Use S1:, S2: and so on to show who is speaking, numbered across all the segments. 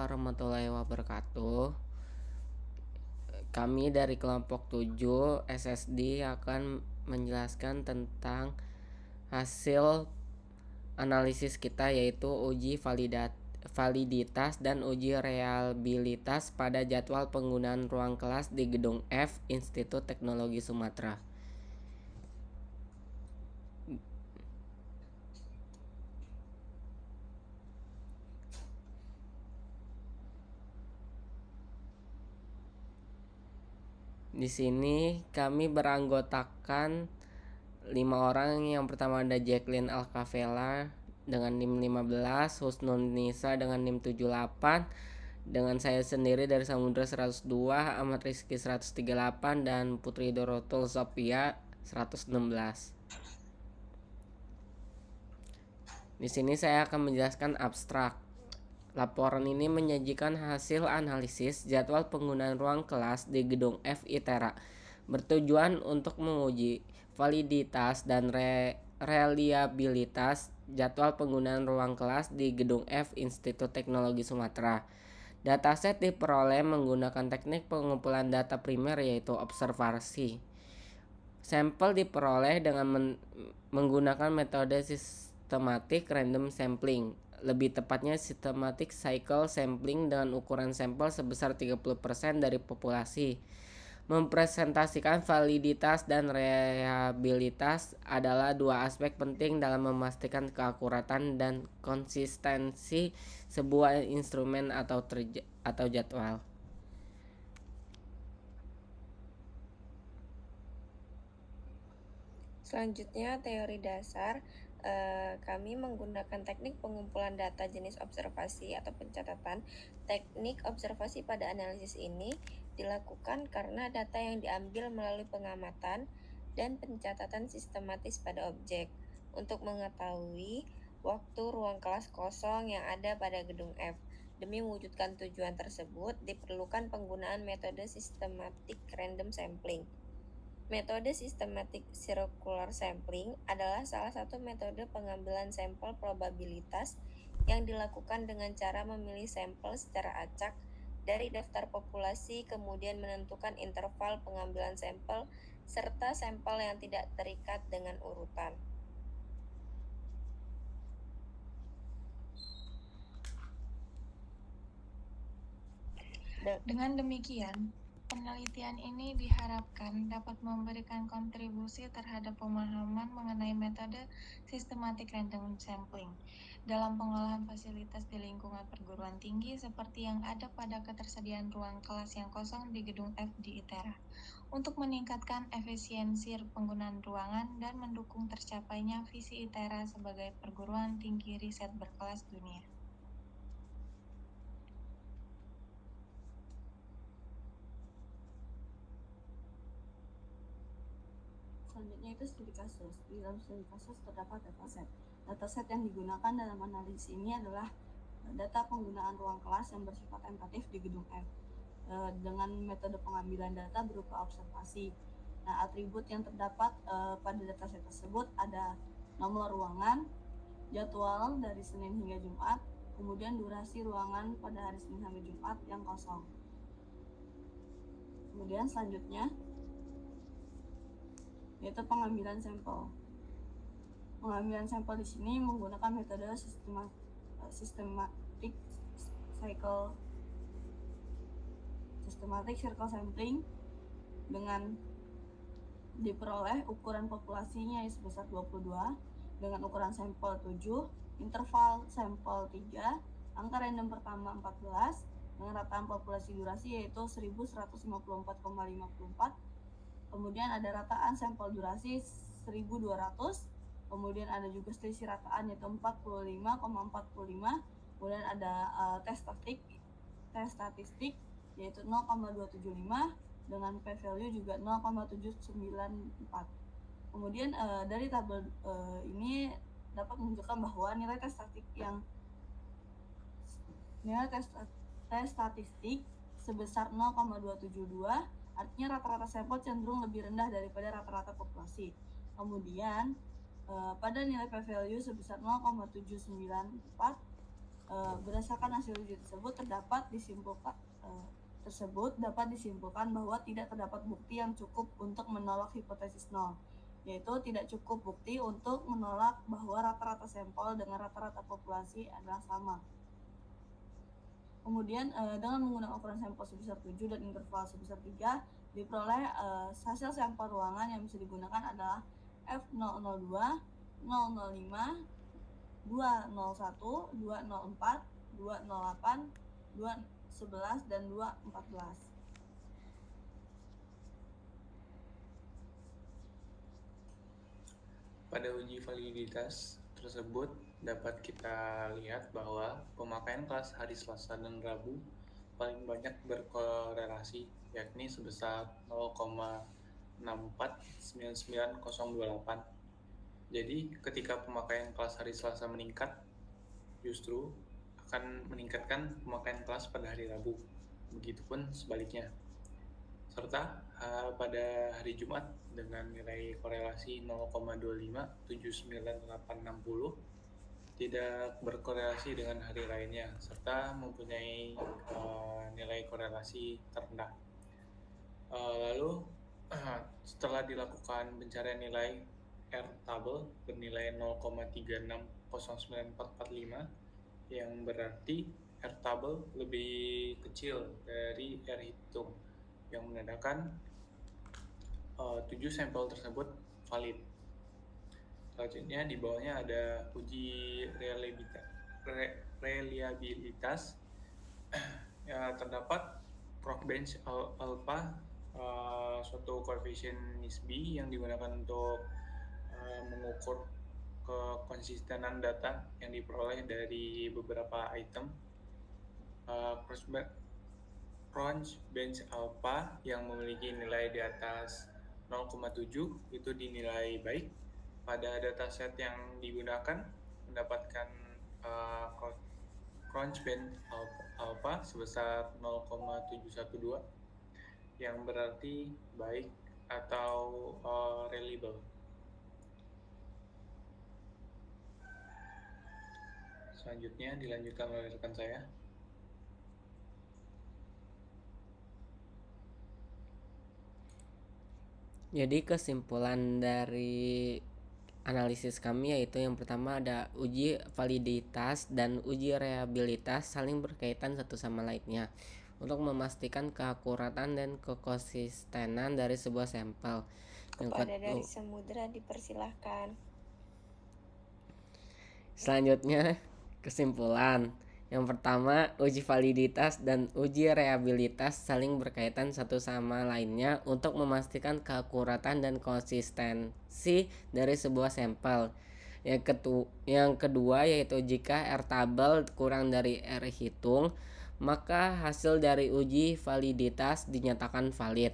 S1: warahmatullahi wabarakatuh. Kami dari kelompok 7 SSD akan menjelaskan tentang hasil analisis kita, yaitu uji validitas dan uji reliabilitas pada jadwal penggunaan ruang kelas di Gedung F Institut Teknologi Sumatera. Di sini kami beranggotakan 5 orang. Yang pertama ada Jacqueline Alcavela dengan NIM 15, Husnul Nisa dengan NIM 78, dengan saya sendiri dari Samudra 102, Ahmad Rizky 138, dan Putri Dorotul Sophia 116. Di sini saya akan menjelaskan abstrak. Laporan ini menyajikan hasil analisis jadwal penggunaan ruang kelas di Gedung F ITERA, bertujuan untuk menguji validitas dan reliabilitas jadwal penggunaan ruang kelas di Gedung F Institut Teknologi Sumatera. Dataset diperoleh menggunakan teknik pengumpulan data primer, yaitu observasi. Sampel diperoleh dengan menggunakan metode sistematik random sampling, lebih tepatnya systematic cycle sampling, dengan ukuran sampel sebesar 30% dari populasi. Mempresentasikan validitas dan reliabilitas adalah dua aspek penting dalam memastikan keakuratan dan konsistensi sebuah instrumen atau jadwal.
S2: Selanjutnya, teori dasar. Kami menggunakan teknik pengumpulan data jenis observasi atau pencatatan. Teknik observasi pada analisis ini dilakukan karena data yang diambil melalui pengamatan dan pencatatan sistematis pada objek. Untuk mengetahui waktu ruang kelas kosong yang ada pada gedung F. Demi mewujudkan tujuan tersebut, diperlukan penggunaan metode systematic random sampling. Metode systematic circular sampling adalah salah satu metode pengambilan sampel probabilitas yang dilakukan dengan cara memilih sampel secara acak dari daftar populasi, kemudian menentukan interval pengambilan sampel serta sampel yang tidak terikat dengan urutan.
S3: Dengan demikian, penelitian ini diharapkan dapat memberikan kontribusi terhadap pemahaman mengenai metode systematic random sampling dalam pengolahan fasilitas di lingkungan perguruan tinggi seperti yang ada pada ketersediaan ruang kelas yang kosong di Gedung F di ITERA, untuk meningkatkan efisiensi penggunaan ruangan dan mendukung tercapainya visi ITERA sebagai perguruan tinggi riset berkelas dunia.
S4: Selanjutnya itu studi kasus. Di dalam studi kasus terdapat dataset. Dataset yang digunakan dalam analisis ini adalah data penggunaan ruang kelas yang bersifat tentatif di Gedung F dengan metode pengambilan data berupa observasi. Nah, atribut yang terdapat pada dataset tersebut ada nomor ruangan, jadwal dari Senin hingga Jumat, kemudian durasi ruangan pada hari Senin sampai Jumat yang kosong. Kemudian selanjutnya yaitu pengambilan sampel. Pengambilan sampel di sini menggunakan metode systematic circle sampling dengan diperoleh ukuran populasinya sebesar 22 dengan ukuran sampel 7, interval sampel 3, angka random pertama 14 dengan rataan populasi durasi yaitu 1154,54. Kemudian ada rataan sampel durasi 1200, kemudian ada juga selisih rataan yaitu 45,45, kemudian ada tes statistik yaitu 0,275 dengan p-value juga 0,794. Kemudian dari tabel ini dapat menunjukkan bahwa nilai tes statistik sebesar 0,272, artinya rata-rata sampel cenderung lebih rendah daripada rata-rata populasi. Kemudian pada nilai p-value sebesar 0,794, Berdasarkan hasil uji tersebut dapat disimpulkan bahwa tidak terdapat bukti yang cukup untuk menolak hipotesis nol, yaitu tidak cukup bukti untuk menolak bahwa rata-rata sampel dengan rata-rata populasi adalah sama. Kemudian dengan menggunakan ukuran sampel sebesar 7 dan interval sebesar 3, diperoleh hasil sampel ruangan yang bisa digunakan adalah F002, 005, 201, 204, 208, 211, dan 214.
S5: Pada uji validitas tersebut dapat kita lihat bahwa pemakaian kelas hari Selasa dan Rabu paling banyak berkorelasi, yakni sebesar 0,649928. Jadi ketika pemakaian kelas hari Selasa meningkat, justru akan meningkatkan pemakaian kelas pada hari Rabu. Begitupun sebaliknya. Serta pada hari Jumat dengan nilai korelasi 0,257980 tidak berkorelasi dengan hari lainnya serta mempunyai nilai korelasi terendah. Lalu setelah dilakukan pencarian nilai R tabel bernilai 0,360945 yang berarti R tabel lebih kecil dari R hitung, yang menandakan 7 sampel tersebut valid. Selanjutnya di bawahnya ada uji reliabilitas. Ya, terdapat Crookbench alpha, suatu koefisien nisbi yang digunakan untuk mengukur kekonsistenan data yang diperoleh dari beberapa item. Crookbench alpha yang memiliki nilai di atas 0,7 itu dinilai baik. Pada dataset yang digunakan mendapatkan Crookbench alpha sebesar 0,712 yang berarti baik atau reliable. Selanjutnya dilanjutkan oleh rekan saya.
S1: Jadi kesimpulan dari analisis kami yaitu yang pertama ada uji validitas dan uji reliabilitas saling berkaitan satu sama lainnya untuk memastikan keakuratan dan kekonsistenan dari sebuah sampel.
S2: Kepada dari Samudra dipersilahkan.
S1: Selanjutnya kesimpulan. Yang pertama, uji validitas dan uji reliabilitas saling berkaitan satu sama lainnya untuk memastikan keakuratan dan konsistensi dari sebuah sampel. Yang kedua yaitu jika R tabel kurang dari R hitung, maka hasil dari uji validitas dinyatakan valid.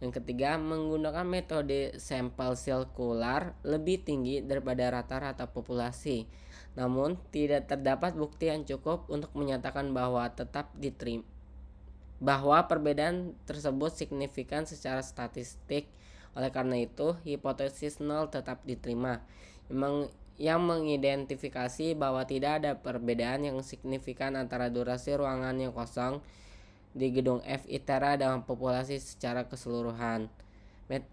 S1: Yang ketiga, menggunakan metode sampel sirkular lebih tinggi daripada rata-rata populasi. Namun, tidak terdapat bukti yang cukup untuk menyatakan bahwa perbedaan tersebut signifikan secara statistik. Oleh karena itu, hipotesis nol tetap diterima, yang mengidentifikasi bahwa tidak ada perbedaan yang signifikan antara durasi ruangan yang kosong di gedung F ITERA dengan populasi secara keseluruhan.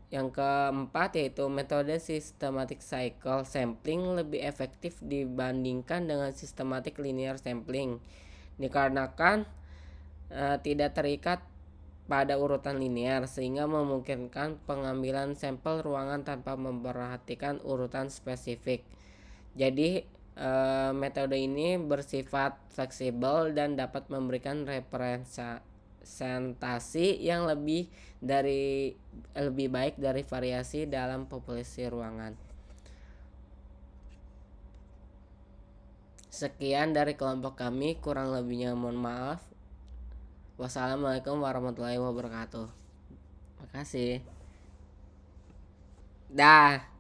S1: Yang keempat yaitu metode systematic cycle sampling lebih efektif dibandingkan dengan systematic linear sampling dikarenakan tidak terikat pada urutan linear sehingga memungkinkan pengambilan sampel ruangan tanpa memperhatikan urutan spesifik. Jadi metode ini bersifat fleksibel dan dapat memberikan representasi yang lebih baik dari variasi dalam populasi ruangan. Sekian dari kelompok kami, kurang lebihnya mohon maaf. Wassalamualaikum warahmatullahi wabarakatuh. Makasih. Dah.